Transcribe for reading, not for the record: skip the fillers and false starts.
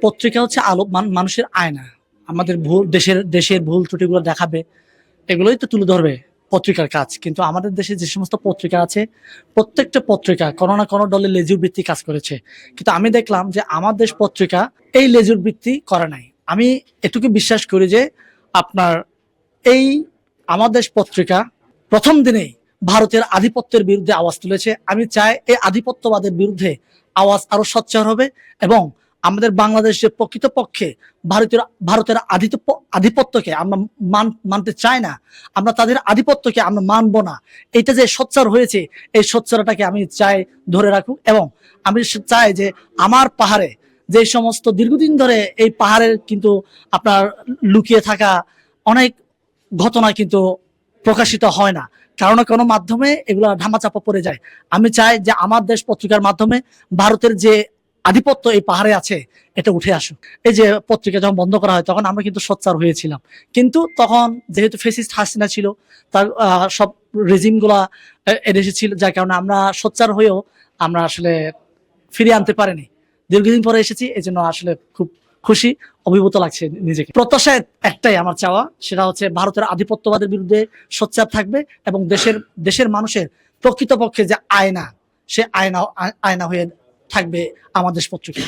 পত্রিকা হচ্ছে আলো মানুষের আয়না। আমাদের ভুল দেশের ভুল ত্রুটিগুলো দেখাবে, এগুলোই তো তুলে ধরবে পত্রিকার কাজ। কিন্তু আমাদের দেশে যে সমস্ত পত্রিকা আছে, প্রত্যেকটা পত্রিকা কোনো না কোনো দলে লেজুর বৃত্তি কাজ করেছে। কিন্তু আমি দেখলাম যে আমার দেশ পত্রিকা এই লেজুর বৃত্তি করে নাই। আমি এটুকু বিশ্বাস করি যে আপনার এই আমার দেশ পত্রিকা প্রথম দিনেই ভারতের আধিপত্যের বিরুদ্ধে আওয়াজ তুলেছে। আমি চাই এই আধিপত্যবাদের বিরুদ্ধে আওয়াজ আরো সোচ্চার হবে এবং আমাদের বাংলাদেশে প্রকৃতপক্ষে ভারতের আধিপত্যকে আমরা মানতে চাই না, আমরা তাদের আধিপত্যকে আমরা মানবো না। এটা যে সোচ্চার হয়েছে, এই সোচ্চারটাকে আমি চাই ধরে রাখুক। এবং আমি চাই যে আমার পাহাড়ে যে সমস্ত দীর্ঘদিন ধরে এই পাহাড়ের কিন্তু আপনার লুকিয়ে থাকা অনেক ঘটনা কিন্তু প্রকাশিত হয় না, কারণ কোনো মাধ্যমে এগুলো ধামাচাপা পড়ে যায়। আমি চাই যে আমার দেশ পত্রিকার মাধ্যমে ভারতের যে আধিপত্য এই পাহাড়ে আছে এটা উঠে আসুক। এই যে পত্রিকা যখন বন্ধ করা হয় তখন আমরা কিন্তু সোচ্চার হয়েছিলাম, কিন্তু তখন যেহেতু ফেসিস্ট হাসিনা ছিল, তার সব রেজিম গুলা এদেশে ছিল, যার কারণে আমরা সোচ্চার হয়েও আমরা আসলে ফিরিয়ে আনতে পারিনি। দীর্ঘদিন পরে এসেছি, এই জন্য আসলে খুব খুশি, অভিভূত লাগছে নিজেকে। প্রত্যাশা একটাই আমার চাওয়া, সেটা হচ্ছে ভারতের আধিপত্যবাদের বিরুদ্ধে সোচ্চার থাকবে এবং দেশের মানুষের প্রকৃতপক্ষে যে আয়না, সে আয়না হয়ে থাকবে আমাদের পত্রিকা।